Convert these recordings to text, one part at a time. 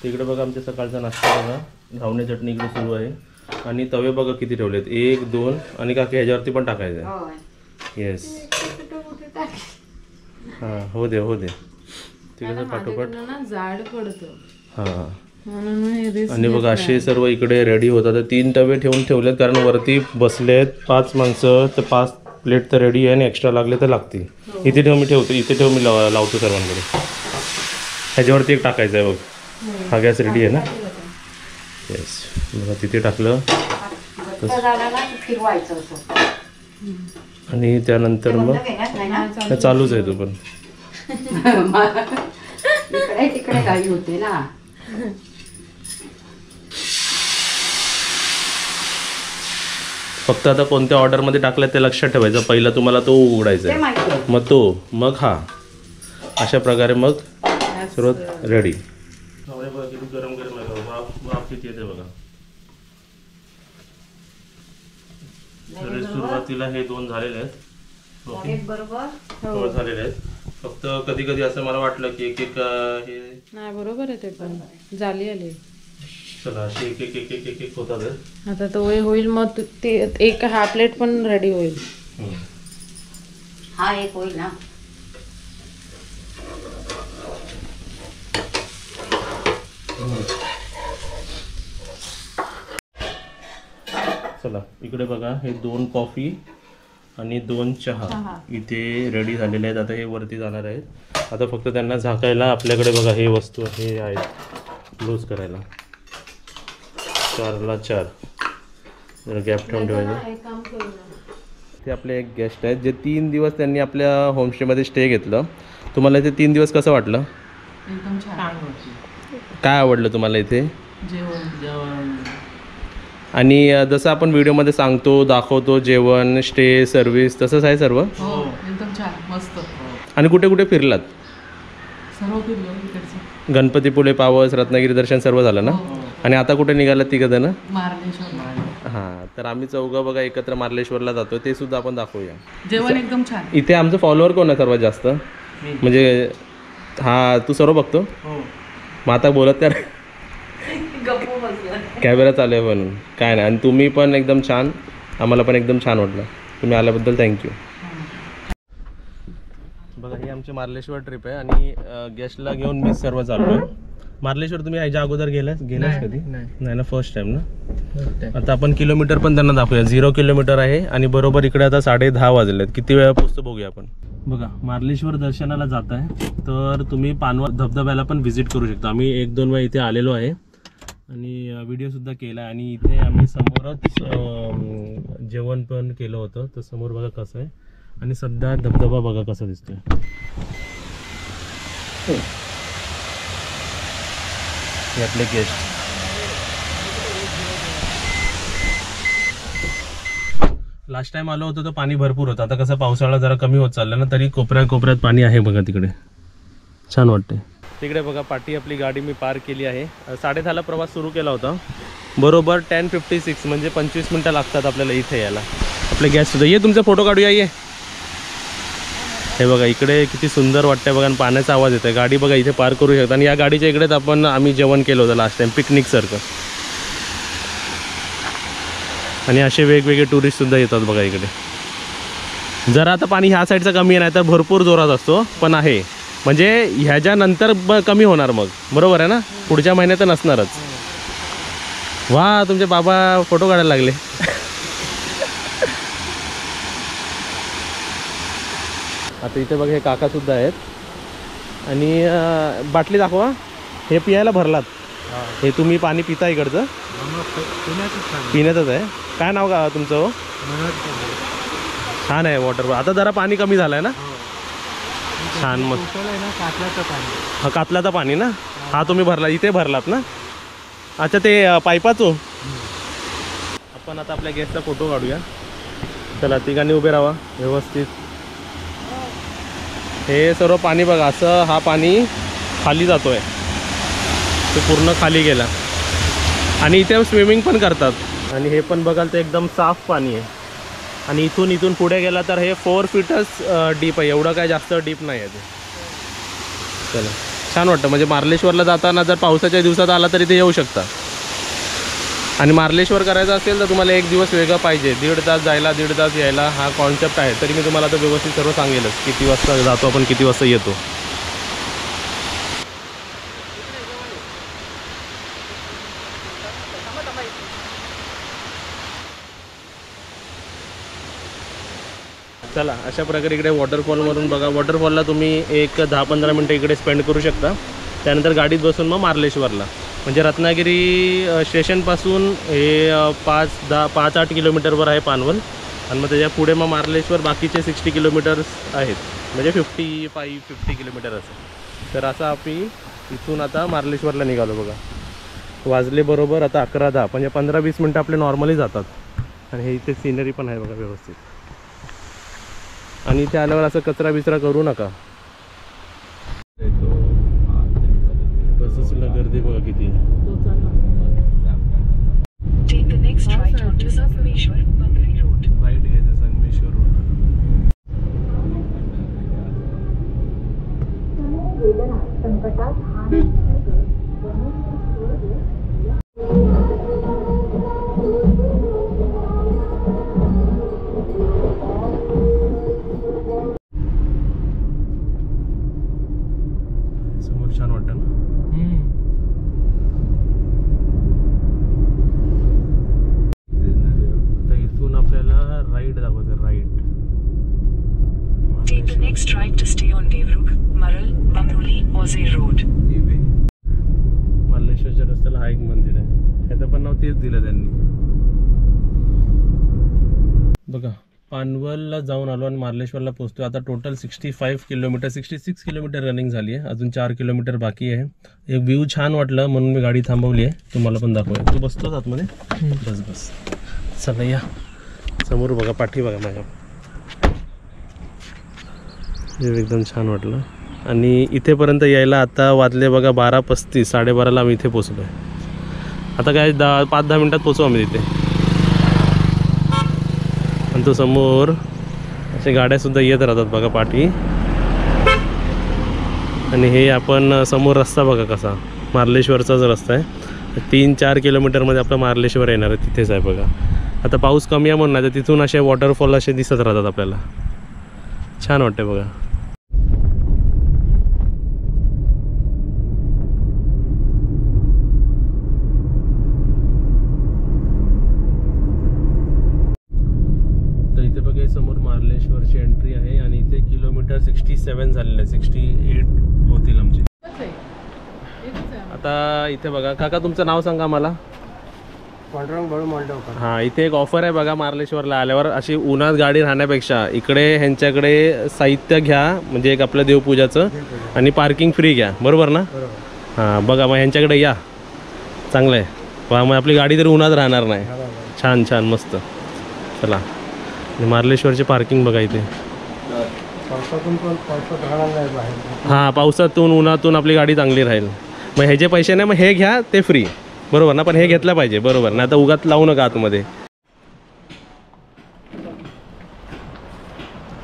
तिकडे बघा आमच्या सकाळचा नाश्ता बघा, घावणे चटणी इकडे सुरू आहे आणि तवे बघा किती ठेवलेत, 1 2 आणि काकी ह्याच्यावरती पण टाकायचं आहे. येस हां हो दे तिकडे पाठोपाठ जाड पडतो. हां आणि बघा असे सर्व इकडे रेडी होतात. 3 तवे ठेवलेत कारण वरती बसलेत 5 माणसं, तर 5 प्लेट तर रेडी आहे आणि एक्स्ट्रा लागले तर लागतील. इथे ठेव मी लावतो सर्वांकडे. ह्याच्यावरती एक टाकायचं आहे बघ, हा गॅस रेडी आहे ना. येस बघा तिथे टाकलं आणि त्यानंतर मग चालूच आहे तो पण. तिकडे गाडी होते ना. फक्त आता कोणत्या ऑर्डरमध्ये टाकलं ते लक्षात ठेवायचं. पहिला तुम्हाला तो उघडायचा आहे, मग हा अशा प्रकारे मग सर्वात रेडी. बघा किती गरम गरम आहे, वाफ किती येते बघा. सुरुवातीला हे 2 झालेले आहेत बरोबर झालेले आहेत. फक्त कधी कधी असं मला वाटलं की एक हे नाही बरोबर आहे, ते पण झाली आली. चला असे एक होतात. आता तो होईल मग ते एक हा प्लेट पण रेडी होईल. हा एक होईल ना. चला इकडे बघा हे 2 कॉफी आणि 2 चहा इथे रेडी झालेले आहेत. आता हे वरती जाणार आहेत. आता फक्त त्यांना झाकायला आपल्याकडे बघा हे वस्तू हे आहेत क्लोज करायला. 4ला 4 जरा गॅप ठेवून ठेवायचं. ते आपले एक गेस्ट आहेत जे 3 दिवस त्यांनी आपल्या होमस्टेमध्ये स्टे घेतलं. तुम्हाला इथे 3 दिवस कसं वाटलं? एकदम छान. काय आवडलं तुम्हाला इथे? जेवण आणि जसं आपण व्हिडिओमध्ये सांगतो दाखवतो जेवण स्टे सर्व्हिस तसंच आहे सर्व. हो एकदम छान मस्त. आणि कुठे कुठे फिरलात? सर्व फिरलो इकडचं. गणपतीपुळे, पावस, रत्नागिरी दर्शन सर्व झालं ना. आणि आता कुठे निघालात तिघं? मार्लेश्वर. हां तर आम्ही चौघं बघा एकत्र मार्लेश्वरला जातो, ते सुद्धा आपण दाखवूया. जेवण एकदम छान. इथे आमचं फॉलोअर कोण आहे सर्वात जास्त? म्हणजे हा तू सर्व बघतो मग आता बोलत तर कॅमेरा चालू आहे म्हणून काय नाही. आणि तुम्ही पण एकदम छान, आम्हाला पण एकदम छान वाटलं. तुम्ही आल्याबद्दल थँक्यू. बघा ही आमची मार्लेश्वर ट्रिप आहे आणि गेस्टला घेऊन मी सर्व चाललो आहे. मार्लेश्वर तुम्ही याच्या अगोदर गेलास कधी? नाही ना, फर्स्ट टाइम ना. आता आपण किलोमीटर पण त्यांना दाखवूया. 0 किलोमीटर आहे आणि बरोबर इकडे आता 10:30 वाजलेत. किती वेळा पोचतो बघूया आपण. बघा मार्लेश्वर दर्शनाला जात आहे तर तुम्ही पानवा धबधब्याला पण व्हिजिट करू शकता. आम्ही 1-2 वेळा इथे आलेलो आहे आणि व्हिडिओसुद्धा केला आहे. आणि इथे आम्ही समोरच जेवण पण केलं होतं. तर समोर बघा कसं आहे आणि सध्या धबधबा बघा कसा दिसतोय. हे आपले गेस्ट. लास्ट टाइम आलो होतो तर पाणी भरपूर होतं. आता कसं पावसाळा जरा कमी होत चालला ना, तरी कोपऱ्यात पाणी आहे बघा तिकडे. छान वाटते. तिकडे बघा पाठी आपली गाडी मी पार्क केली आहे. 10:30ला प्रवास सुरू केला होता. बरोबर 10:56 म्हणजे 25 मिनटं लागतात आपल्याला इथे यायला. आपले गॅस सुद्धा ये, तुमचा फोटो काढूया ये. हे बघा इकडे किती सुंदर वाटतंय बघा. पाण्याचा आवाज येतोय. गाडी बघा इथे पार्क करू शकता. आणि या गाडीच्या इकडेच आम्ही जेवण केलं होतं लास्ट टाइम पिकनिक सारखं. आणि असे वेगवेगळे टुरिस्टसुद्धा येतात बघा इकडे. जरा आता पाणी ह्या साईडचं कमी आहे, नाही तर भरपूर जोरात असतो पण आहे. म्हणजे ह्याच्यानंतर कमी होणार मग, बरोबर आहे ना. पुढच्या महिन्यात नसणारच. वा तुमचे बाबा फोटो काढायला लागले. आता इथे बघा हे काकासुद्धा आहेत. आणि बाटली दाखवा. हे पियायला भरलात. हे तुम्ही पाणी पिता इकडचं? पिण्याचंच आहे. काय नाव का तुमचं हो? छान आहे वॉटर. आता जरा पाणी कमी झालं आहे ना. छान मस्त. हा कातल्याचं पाणी ना. हा तुम्ही भरला इथे भरलात ना. अच्छा ते पाईपाचो. आपण आता आपल्या गेस्टचा फोटो काढूया. चला तिघांनी उभे राहा व्यवस्थित. हे सर्व पाणी बघा असं हा पाणी खाली जातोय. तो पूर्ण खाली गेला. आणि इथे स्विमिंग पण करतात. आणि हे पण बघाल तर एकदम साफ पाणी आहे. आणि इथून पुढे गेला तर हे 4 फीटच डीप आहे. एवढं काय जास्त डीप नाही आहे ते. चला छान वाटतं. म्हणजे मार्लेश्वरला जाताना जर पावसाच्या दिवसात आला तरी ते येऊ शकता. आणि मार्लेश्वर करायचं असेल तर तुम्हाला एक दिवस वेगळा पाहिजे, 1.5 तास जायला 1.5 तास यायला, हा कॉन्सेप्ट आहे. तरी मी तुम्हाला आता व्यवस्थित सर्व सांगेलच किती वाजता जातो आपण, किती वाजता येतो. चला, अशा प्रकारे इकडे वॉटरफॉलवरून बघा. वॉटरफॉलला तुम्ही एक 10-15 मिनटं इकडे स्पेंड करू शकता. त्यानंतर गाडीत बसून मग मार्लेश्वरला, म्हणजे रत्नागिरी स्टेशनपासून हे 5-8 किलोमीटरवर आहे पानवल. आणि मग त्याच्या पुढे मग मार्लेश्वर बाकीचे 60 किलोमीटर्स आहेत, म्हणजे 50 किलोमीटर असं. तर असं आम्ही इथून आता मार्लेश्वरला निघालो बघा. वाजले बरोबर आता 11-10, म्हणजे 15-20 मिनटं आपले नॉर्मली जातात. आणि हे इथे सीनरी पण आहे बघा व्यवस्थित. आणि इथे आल्यावर असं कचरा बिचरा करू नका. बसला गर्दी बघा किती. राईट घ्यायचं संगमेश्वर रोड. समोर छान वाटतं ना. आता इथून आपल्याला राईट दाखवतं. Right Take the next right to stay on Devrug, Maral, Bamnoli, Ozay Road. मार्लेश्वरच्या रस्त्याला हा एक मंदिर आहे. ह्याचं पण नाव तेच दिलं त्यांनी बघा. पानवलला जाऊन आलो आणि मार्लेश्वरला पोहोचतो. आता टोटल 66 किलोमीटर रनिंग झाली आहे. अजून 4 किलोमीटर बाकी आहे. एक व्ह्यू छान वाटलं म्हणून मी गाडी थांबवली आहे. तुम्हाला पण दाखवूया. तू बसतोच आतमध्ये? बस. चला या. समोर बघा, पाठी बघा माझ्या. हे एकदम छान वाटलं. आणि इथेपर्यंत यायला आता वाजले बघा 12:35. 12:30ला आम्ही इथे पोचलो आहे. आता काय 5-10 मिनटात पोचू आम्ही तिथे. आणि तो समोर असे गाड्यासुद्धा येत राहतात बघा पाठी. आणि हे आपण समोर रस्ता बघा कसा, मार्लेश्वरचाच रस्ता आहे. 3-4 किलोमीटरमध्ये आपलं मार्लेश्वर येणार आहे, तिथेच आहे बघा. आता पाऊस कमी आहे म्हणून नाही तर तिथून असे वॉटरफॉल असे दिसत राहतात आपल्याला. छान वाटते बघा. समोर मार्लेश्वरची एंट्री आहे आणि इथे किलोमीटर 67 झालेले आहे. 68 होतील आमचे. आता इथे बघा काका, तुमचं नाव सांगा मला. हां, इथे एक ऑफर आहे बघा. मार्लेश्वरला आल्यावर अशी उन्हात गाडी राहण्यापेक्षा इकडे ह्यांच्याकडे साहित्य घ्या, म्हणजे एक आपलं देवपूजाचं, आणि पार्किंग फ्री घ्या. बरोबर ना? हां बघा, मग ह्यांच्याकडे या. चांगलं आहे वा. मग आपली गाडी तरी उन्हात राहणार नाही. छान मस्त. चला, मार्लेश्वरचे पार्किंग बघा इथे. हां, पावसातून उन्हातून आपली गाडी चांगली राहील. मग हे जे पैसे नाही मग हे घ्या, ते फ्री. बरोबर ना? पण हे घेतलं पाहिजे. बरोबर ना? आता उगाच लावू नका आतमध्ये.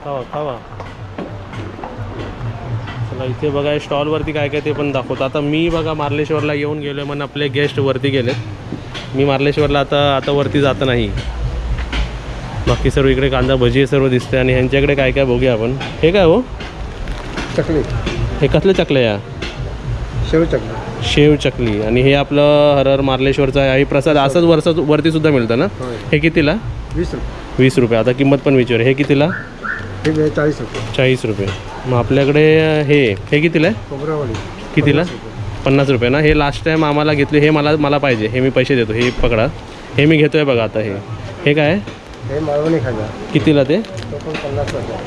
खावा. चला, इथे बघा स्टॉलवरती काय ते पण दाखवतो. आता मी बघा मार्लेश्वरला येऊन गेलो आहे, म्हणून आपले गेस्ट वरती गेलेत. मी मार्लेश्वरला आता वरती जात नाही. बाकी सर्व इकडे कांदा भजी सर्व दिसते. आणि ह्यांच्याकडे काय बघूया आपण. हे काय हो? चकली. हे कसलं चकलं या? शेव चकली. आणि हे आपलं हर मार्लेश्वरचं आहे. प्रसाद असंच वरती सुद्धा मिळतं ना? हे कितीला? 20 रुपये. आता किंमत पण विचार. हे कितीला? 40 रुपये. मग आपल्याकडे हे कितीला आहे? खोबरावडी कितीला? 50 रुपये ना? हे लास्ट टाईम आम्हाला घेतले. हे मला पाहिजे. हे मी पैसे देतो. हे पकडा. हे मी घेतोय बघा. आता हे काय आहे? हे मालवणी खाजा. कितीला ते?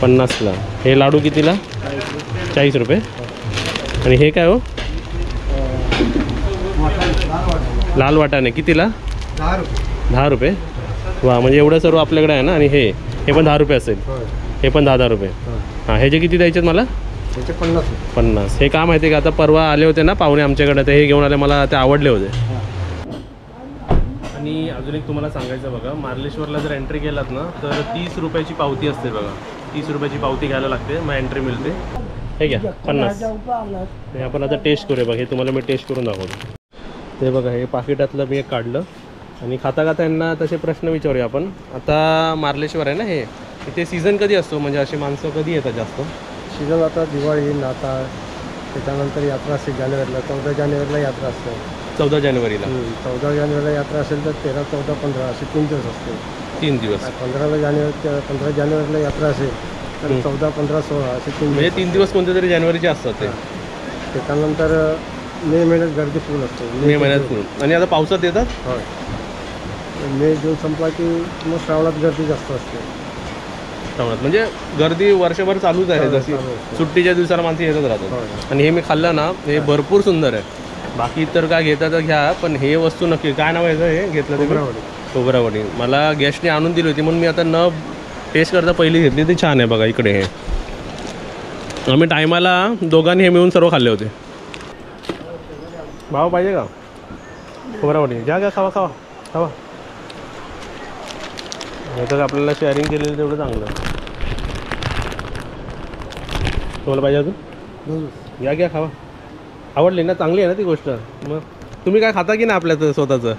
50ला. हे लाडू कितीला? 40 रुपये. आणि हे काय हो? लाल वाटाणे कितीला? 10 रुपये. वा, म्हणजे एवढं सर्व आपल्याकडे आहे ना. आणि हे पण 10 रुपये असेल. हे पण 10 रुपये. हां, हे जे किती द्यायचे मला? 50. हे का माहिती आहे का, आता परवा आले होते ना पाहुणे आमच्याकडे, ते हे घेऊन आले. मला ते आवडले होते. आणि अजून एक तुम्हाला सांगायचं बघा, मार्लेश्वरला जर एंट्री केलात ना तर 30 रुपयाची पावती असते बघा. 30 रुपयाची पावती घ्यायला लागते, मग एंट्री मिळते. हे घ्या 50. हे आपण आता टेस्ट करूया बघा. हे तुम्हाला मी टेस्ट करून दाखवतो. ते बघा हे पाकिटातलं मी एक काढलं आणि खाता खाता यांना तसे प्रश्न विचारूया आपण. आता मार्लेश्वर आहे ना हे, इथे सीझन कधी असतो म्हणजे अशी माणसं कधी येतात जास्त? सीझन आता दिवाळी, नाताळ, त्याच्यानंतर यात्रा असते जानेवारीला. 14 जानेवारीला यात्रा असते. 14 जानेवारीला. 14 जानेवारीला यात्रा असेल तर 13, 14, 15 असे 3 दिवस असते. 3 दिवस. 15 जानेवारीला यात्रा असेल तर 14, 15, 16 असे 3 म्हणजे 3 दिवस कोणते तरी जानेवारीचे असतात ते. त्याच्यानंतर मे महिन्यात गर्दी फुल असते. मे महिन्यात फुल. आणि आता पावसात येतात. होय. मे जून संपला की मग श्रावणात गर्दी जास्त असते. श्रावणात म्हणजे गर्दी वर्षभर चालूच आहे. जशी चालू असते. सुट्टीच्या दिवसाला माणसं येतच राहतात. आणि हे मी खाल्लं ना, हे भरपूर सुंदर आहे. बाकी तर काय घेता तर घ्या, पण हे वस्तू नक्की. काय नाव आहे हे घेतलं ते? खोबरावडी. मला गेस्टने आणून दिली होती म्हणून मी आता न टेस्ट करता पहिली घेतली. ती छान आहे बघा. इकडे हे आम्ही टायमाला दोघांनी हे मिळून सर्व खाल्ले होते. भाव पाहिजे का खोबरावडी? घ्या खावा खावा खावा. हे तर आपल्याला शेअरिंग केलेलं तेवढं चांगलं. तुम्हाला पाहिजे अजून? घ्या खावा. आवडली ना? चांगली आहे ना ती गोष्ट. मग तुम्ही काय खाता की ना आपल्याचं स्वतःचं?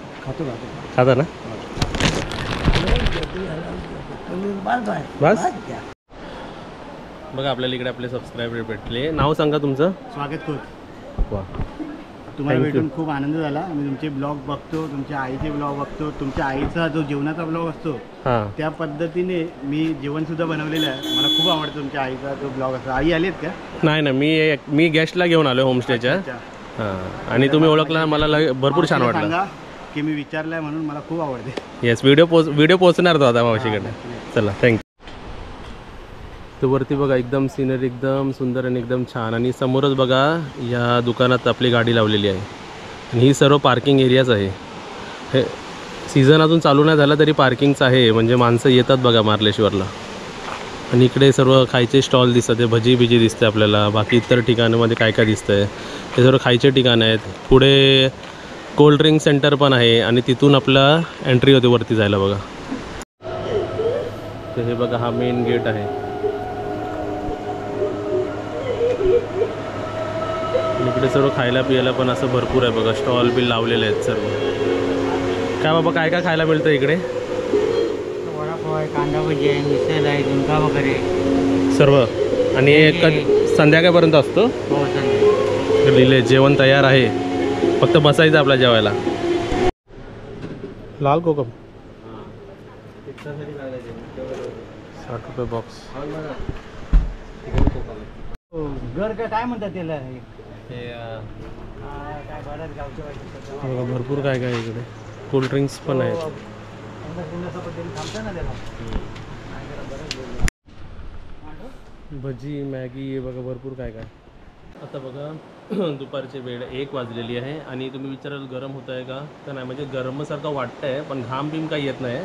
खाता ना? बस बघा आपल्याला इकडे आपले सबस्क्रायबर भेटले. नाव सांगा तुमचं. स्वागत खोत. वा, तुम्हाला Thank you. भेटून खूप आनंद झाला. मी तुमचे ब्लॉग बघतो, तुमच्या आईचे ब्लॉग बघतो, तुमच्या आईचा जो जेवणाचा ब्लॉग असतो हां त्या पद्धतीने मी जेवणसुद्धा बनवलेलं आहे. मला खूप आवडतं तुमच्या आईचा जो ब्लॉग असतो. आई आली आहेत का? नाही ना, मी गेस्टला घेऊन आलो होमस्टेच्या. अच्छा. हां, आणि तुम्ही ओळखला मला भरपूर छान वाटलं. सांगा की मी विचारलंय म्हणून मला खूप आवडते. येस, व्हिडिओ पोचणार तो आता मावशीकडे. चला थँक्यू. तर वरती बघा एकदम सिनरी एकदम सुंदर आणि एकदम छान. आणि समोरच बघा या दुकानात आपली गाडी लावलेली आहे. आणि ही सर्व पार्किंग एरियाच आहे. हे सीझन अजून चालू नाही झाला तरी पार्किंगचं आहे. म्हणजे माणसं येतात बघा मार्लेश्वरला. आणि इकडे सर्व खायचे स्टॉल दिसतात. ते भजी बिजी दिसते आपल्याला. बाकी इतर ठिकाणामध्ये काय काय दिसतं आहे ते सर्व खायचे ठिकाणं आहेत. पुढे कोल्ड ड्रिंक सेंटर पण आहे आणि तिथून आपला एंट्री होते वरती जायला बघा. तर हे बघा हा मेन गेट आहे. इकडे सर्व खायला पियाला पण असं भरपूर आहे बघा. स्टॉल बिल लावलेले आहेत सर्व. काय बाबा काय काय खायला मिळतं इकडे? वडापाव आहे, कांदा भजी आहे, मिसळ आहे, झुणका वगैरे सर्व. आणि संध्याकाळपर्यंत असतो. हो चालेल. लिहिले जेवण तयार आहे, फक्त बसायचं आपल्या जेवायला. लाल कोकम 60 रुपये बॉक्स. घर काय म्हणतात त्याला? बघा भरपूर काय काय इकडे. कोल्ड्रिंक्स पण आहेत. भजी मॅगी हे बघा भरपूर काय काय. आता बघा दुपारची वेळ 1 वाजलेली आहे आणि तुम्ही विचाराल गरम होत आहे का? तर नाही, म्हणजे गरमसारखं वाटतं आहे पण घाम बिम काही येत नाही.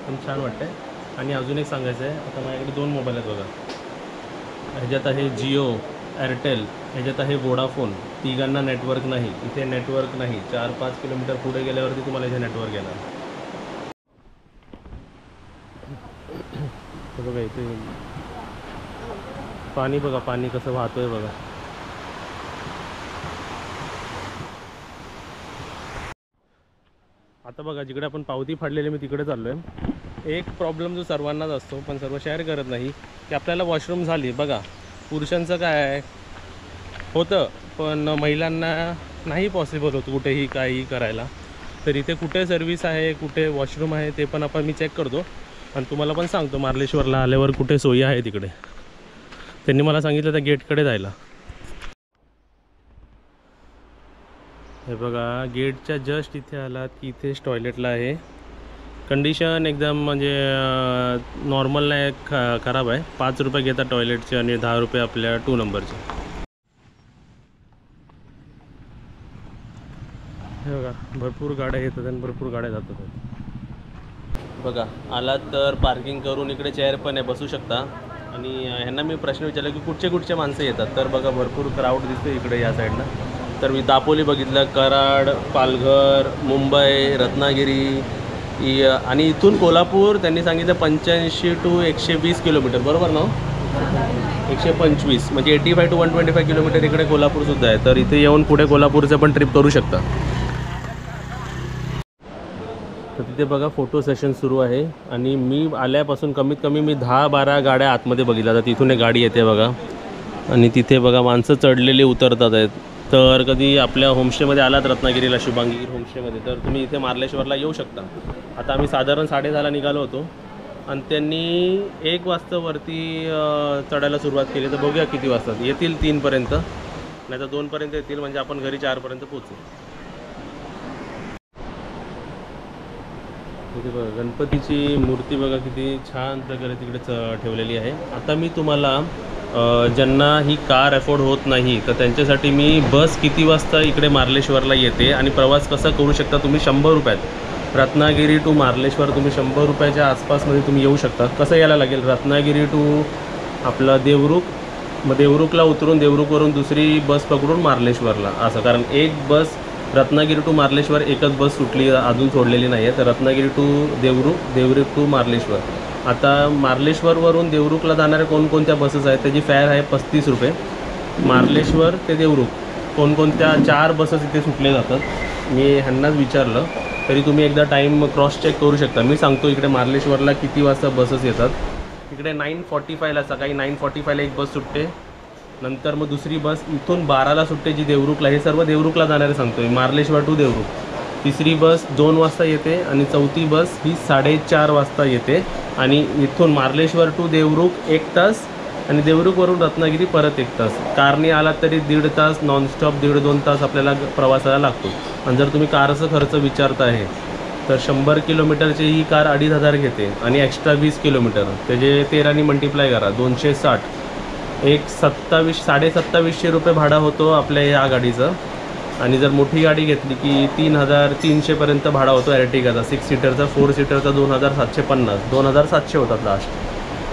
पण छान वाटतं आहे. आणि अजून एक सांगायचं आहे, आता माझ्याकडे 2 मोबाईल आहेत बघा. ह्याच्यात आहे जिओ, एअरटेल, ह्याच्यात आहे वोडाफोन. तिघांना नेटवर्क नाही. इथे नेटवर्क नाही. 4-5 किलोमीटर पुढे गेल्यावरती तुम्हाला इथे नेटवर्क येणार. बघा इथे पाणी बघा, पाणी कसं वाहतोय बघा. आता बघा जिकडे आपण पावती फाडलेली मी तिकडे चाललो आहे. एक प्रॉब्लेम जो सर्वांनाच असतो पण सर्व शेअर करत नाही की आपल्याला वॉशरूम झाली बघा. पुरुषांचं काय आहे होतं पण महिलांना नाही पॉसिबल होतं कुठेही काहीही करायला. तर इथे कुठे सर्व्हिस आहे, कुठे वॉशरूम आहे ते पण मी चेक करतो आणि तुम्हाला पण सांगतो. मार्लेश्वरला आल्यावर कुठे सोयी आहे तिकडे. त्यांनी मला सांगितलं त्या गेटकडे जायला. हे बघा गेटच्या जस्ट इथे आलात की इथेच टॉयलेटला आहे. कंडिशन एकदम म्हणजे नॉर्मल नाही, खराब आहे. 5 रुपये घेतात टॉयलेटचे आणि 10 रुपये आपल्या 2 नंबरचे. हे बघा भरपूर गाड्या येतात आणि भरपूर गाड्या जातात. बघा आलात तर पार्किंग करून इकडे चेअर पण आहे, बसू शकता. आणि ह्यांना मी प्रश्न विचारला की कुठचे माणसं येतात. तर बघा भरपूर क्राऊड दिसतो इकडे या साईडला. तर मी दापोली बघितलं, कराड, पालघर, मुंबई, रत्नागिरी आणि इथून कोल्हापूर त्यांनी सांगितलं 85 to 120 किलोमीटर. बरोबर ना? 125 म्हणजे 85 to 125 किलोमीटर इकडे कोल्हापूरसुद्धा आहे. तर इथे येऊन पुढे कोल्हापूरचं पण ट्रिप करू शकता. तर तिथे बघा फोटो सेशन सुरू आहे आणि मी आल्यापासून कमीत कमी मी 10-12 गाड्या आतमध्ये बघितल्या. तर तिथून एक गाडी येते बघा आणि तिथे बघा माणसं चढलेली उतरतात आहेत. तर कधी आपल्या होमस्टेमध्ये आलात रत्नागिरीला शुभांगी होमस्टेमध्ये तर तुम्ही इथे मार्लेश्वरला येऊ शकता. आता आम्ही साधारण 10:30 निघालो होतो आणि त्यांनी 1 वाजता वरती चढायला सुरुवात केली. तर बघूया किती वाजतात येतील. 3पर्यंत नाही तर 2पर्यंत येतील म्हणजे आपण घरी 4पर्यंत पोचू. तिथे बघा गणपतीची मूर्ती बघा किती छान प्रकारे तिकडे ठेवलेली आहे. आता मी तुम्हाला ज्यांना ही कार अफोर्ड होत नाही तर त्यांच्यासाठी मी बस किती वाजता इकडे मार्लेश्वरला येते आणि प्रवास कसा करू शकता तुम्ही 100 रुपयात रत्नागिरी टू मार्लेश्वर तुम्ही 100 रुपयाच्या आसपासमध्ये तुम्ही येऊ शकता. कसं यायला लागेल रत्नागिरी टू आपला देवरुख, मग देवरुखला उतरून देवरुखवरून दुसरी बस पकडून मार्लेश्वरला असं. कारण एक बस रत्नागिरी टू मार्लेश्वर एकच बस सुटली अजून सोडलेली नाही आहे. तर रत्नागिरी टू देवरुख, देवरुख टू मार्लेश्वर. आता मार्लेश्वरवरून देवरुखला जाणाऱ्या कोणकोणत्या बसेस आहेत त्याची फेअर आहे 35 रुपये. मार्लेश्वर ते देवरुख कोणकोणत्या 4 बसेस इथे सुटले जातात. मी ह्यांनाच विचारलं तरी तुम्ही एकदा टाईम क्रॉस चेक करू शकता. मी सांगतो इकडे मार्लेश्वरला किती वाजता बसेस येतात. इकडे 9:45ला सकाळी 9:45ला एक बस सुटते. नंतर मग दुसरी बस इथून 12ला सुटते जी देवरुखला. हे सर्व देवरुखला जाणारे सांगतो मी मार्लेश्वर टू देवरुख. तिसरी बस 2 वाजता येते आणि चौथी बस ही 4:30 वाजता येते. आणि इथून मार्लेश्वर टू देवरुख 1 तास आणि देवरुखवरून रत्नागिरी परत 1 तास. कारने आलात तरी 1.5 तास नॉनस्टॉप 1.5-2 तास आपल्याला प्रवासाला लागतो. आणि जर तुम्ही कारचा खर्च विचारता आहे तर 100 किलोमीटरची ही कार 2,500 घेते आणि एक्स्ट्रा 20 किलोमीटर त्याचे 13ने मल्टिप्लाय करा 260 एक 2700 रुपये भाडा होतो आपल्या या गाडीचं. आणि जर मोठी गाडी घेतली की 3,300पर्यंत भाडा होतो एर्टिगाचा 6 सीटरचा. 4 सीटरचा 2,750 2,700 होतात लास्ट.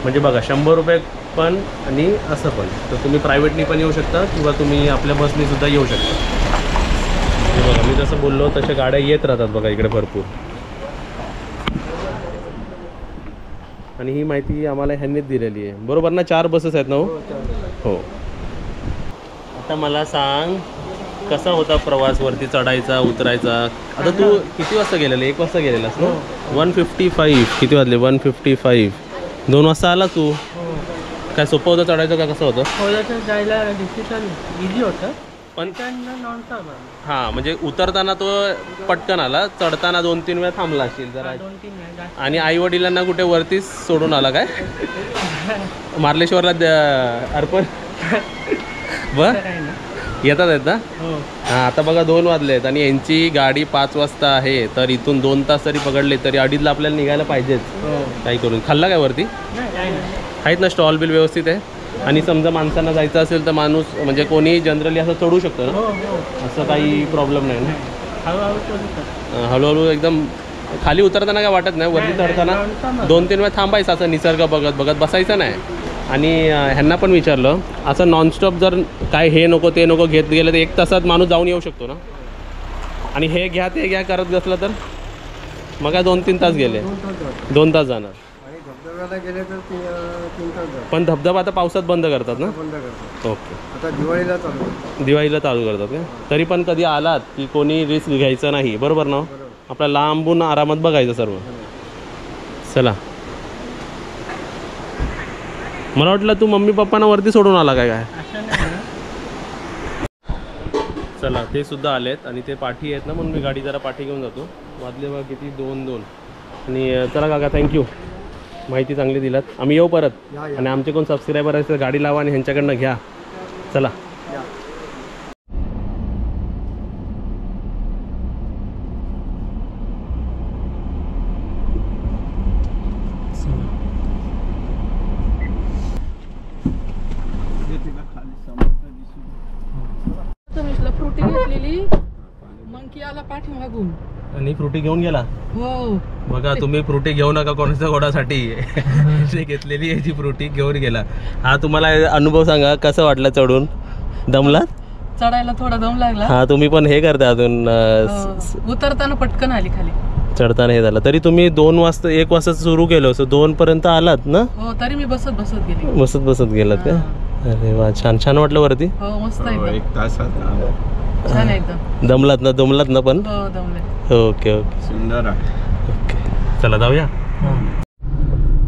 म्हणजे बघा 100 रुपये पण आणि असं पण. तर तुम्ही प्रायव्हेटनी पण येऊ शकता किंवा तुम्ही आपल्या बसनी सुद्धा येऊ शकता. हे बघा मी जसं बोललो तशा गाड्या येत राहतात बघा इकडे भरपूर. आणि ही माहिती आम्हाला ह्यांनीच दिलेली आहे बरोबर ना. 4 बसेस आहेत ना हो. आता मला सांग कसा होता प्रवास वरती चढायचा उतरायचा. आता तू किती वाजता गेलेला 1 वाजता गेलेलास ना. 155 किती वाजले 155 2 वाजता आला तू. काय सोपं होतं चढायचं का कसं होतं. जायला इझी होतं पण हां म्हणजे उतरताना तो पटकन आला. चढताना 2-3 वेळा थांबला असशील जरा. आणि आई वडिलांना कुठे वरतीच सोडून आला काय मार्लेश्वरला अर्पण बर येतात आहेत ना. हां आता बघा 2 वाजले आहेत आणि यांची गाडी 5 वाजता आहे. तर इथून 2 तास तरी पकडले तरी 2:30ला आपल्याला निघायला पाहिजेच. काही करून खाल्ला काय वरती आहेत ना. स्टॉल बिल व्यवस्थित आहे. आणि समजा माणसांना जायचं असेल तर माणूस म्हणजे कोणी जनरली असं चढू शकतो ना. असं काही प्रॉब्लेम नाही ना. हळूहळू एकदम खाली उतरताना काय वाटत नाही. वरती चढताना 2-3 वेळा थांबायचं असं निसर्ग बघत बघत बसायचं नाही. आणि ह्यांना पण विचारलं असं नॉनस्टॉप जर काय हे नको ते नको घेत गेलं तर 1 तासात माणूस जाऊन येऊ शकतो ना. आणि हे घ्या ते घ्या करत बसलं तर मग काय 2-3 तास गेले 2 तास जाणार. धबधब्याला गेले तर 3 तास जातात. पण धबधबा आता पावसात बंद करतात ना. बंद करतात. ओके आता दिवाळीला चालू करतात का. तरी पण कधी आलात की कोणी रिस्क घ्यायचं नाही बरोबर ना. आपला लांबून आरामात बघायचं सर्व. चला मला वाटलं तू मम्मी पप्पांना वरती सोडून आला काय काय. चला ते सुद्धा आलेत आणि ते पाठी आहेत ना म्हणून मी गाडी जरा पाठी घेऊन जातो. वाजले बघा किती 2-2. आणि चला काका थँक्यू माहिती चांगली दिलात. आम्ही येऊ परत. आणि आमचे कोण सबस्क्रायबर असतील गाडी लावा आणि ह्यांच्याकडनं घ्या. चला फ्रुटी घेतलेली मंकी आला पाठीमागून आणि फ्रुटी घेऊन गेला. हो बघा तुम्ही फ्रुटी घेऊ नका कोणाच्या घोडासाठी. घेतलेली याची फ्रुटी घेऊन गेला. हा तुम्हाला अनुभव सांगा कसं वाटलं चढून. दमला चढायला थोडा दम लागला. हा तुम्ही पण हे करता अजून उतरताना पटकन आली खाली. चढताना हे झालं. तरी तुम्ही 2 वाजता 1 वाजता सुरू केलं असं 2 पर्यंत आलात ना. हो तरी मी बसत गेली. बसत गेलात का. अरे वा, छान छान वाटलं वरती. हो मस्त एकदम. 1 तासात छान आहे एकदम. दमलात ना पण. हो दमले. ओके ओके सुंदर आहे. ओके, चला जाऊया.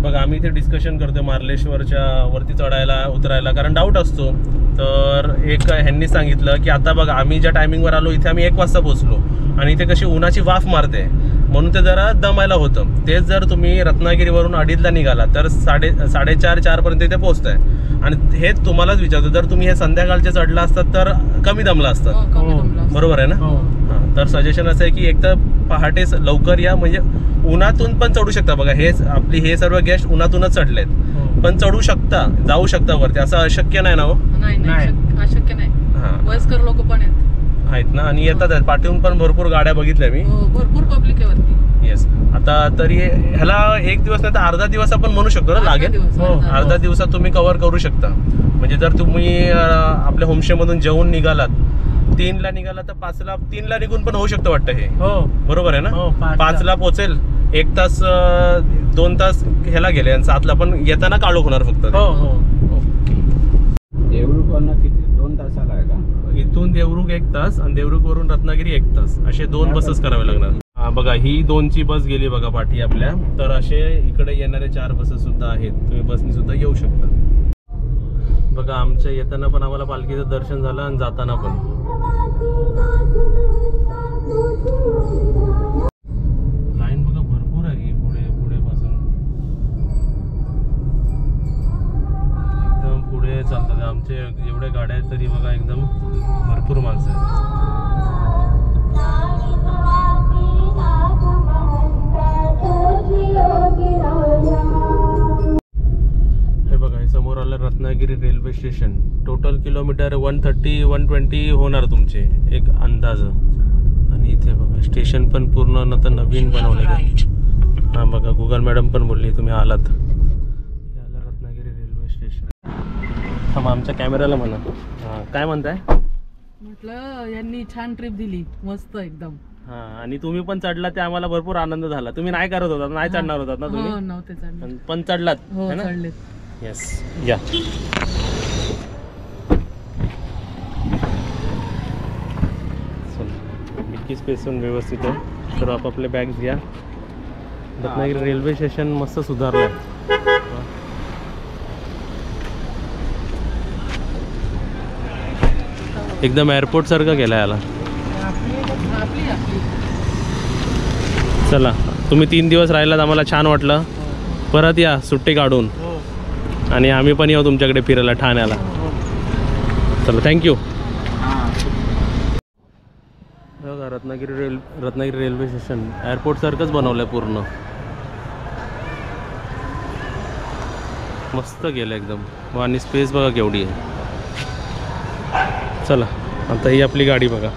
बघा आम्ही इथे डिस्कशन करतोय मार्लेश्वरच्या वरती चढायला उतरायला, कारण डाऊट असतो. तर एक ह्यांनी सांगितलं की आता बघा आम्ही ज्या टायमिंगवर आलो इथे आम्ही 1 वाजता पोहोचलो आणि इथे कशी उन्हाची वाफ मारते म्हणून ते जरा दमायला होतं. तेच जर तुम्ही रत्नागिरीवरून 2:30ला निघाला तर 4:30 पर्यंत इथे पोहोचताय. आणि हे तुम्हालाच विचारतो, जर तुम्ही हे संध्याकाळचे चढला असतात तर कमी दमला असतात. बरोबर आहे ना. हां, तर सजेशन असं आहे की एक तर पहाटे लवकर या, म्हणजे उन्हातून पण चढू शकता. बघा हे आपली हे सर्व गेस्ट उन्हातूनच चढलेत, पण चढू शकता, जाऊ शकता वरती. असं अशक्य नाही ना हो. नाही अशक्य नाही. हां, वयस्कर लोक पण आहेत ना, आणि येतात पाठवून पण भरपूर गाड्या बघितल्या मी. भरपूर पब्लिक आहे वरती. येस. आता तरी ह्याला 1 दिवस नाही तर अर्धा दिवस आपण म्हणू शकतो ना लागेल. अर्धा दिवसात तुम्ही कव्हर करू शकता. म्हणजे जर तुम्ही आपल्या होमस्टेमधून जेवून निघालात 3ला निघाला तर 3ला निघून पण होऊ शकतं वाटतं हे. बरोबर आहे ना. 5ला पोहोचेल, 1 तास 2 तास ह्याला गेले आणि 7ला पण येताना काळोख होणार फक्त. देऊळकडनं किती 2 तासाला आहे का? इथून देवरुख 1 तास आणि देवरुखवरून रत्नागिरी 1 तास, असे 2 बसेस करावे लागणार. हा बघा ही 2ची बस गेली बघा पाठी आपल्या. तर असे इकडे येणारे 4 बसेस सुद्धा आहेत, तुम्ही बसनी सुद्धा येऊ शकता. बघा आमच्या येताना पण आम्हाला पालखीचं दर्शन झालं आणि जाताना पण. लाईन बघा भरपूर आहे पुढे पासून एकदम पुढे चालतात. आमचे एवढे गाड्या आहेत तरी बघा एकदम भरपूर माणसं आहेत. हे बघा हे समोर आलं Ratnagiri railway station. Total kilometre 130-120 होणार तुमचे एक अंदाज. आणि इथे बघा स्टेशन पण पूर्ण आता नवीन बनवलेलं आहे. हां बघा गुगल मॅडम पण बोलली तुम्ही आलात. हे आलं रत्नागिरी रेल्वे स्टेशन. मग आमच्या कॅमेऱ्याला म्हणा. हां काय म्हणताय? म्हटलं यांनी छान ट्रिप दिली, मस्त एकदम. हां, आणि तुम्ही पण चढला ते आम्हाला भरपूर आनंद झाला. तुम्ही नाही करत होतात, नाही चढणार होतात ना तुम्ही? नव्हते चढले पण चढलात हो, है ना? चढलेत. येस या. डिक्की स्पेस पण व्यवस्थित आहे. तर आपापले बॅग्स घ्या. रत्नागिरी रेल्वे स्टेशन मस्त सुधारलंय. एकदम एअरपोर्ट सारखं केलं याला. चला तुम्ही 3 दिवस राहिलात, आम्हाला छान वाटलं. परत या सुट्टी काढून आणि आम्ही पण येऊ तुमच्याकडे फिरायला ठाण्याला. चला थँक्यू. बघा रत्नागिरी रेल्वे स्टेशन एअरपोर्ट सारखंच बनवलं आहे पूर्ण. मस्त गेलं एकदम. आणि स्पेस बघा केवढी आहे. चला आता ही आपली गाडी बघा.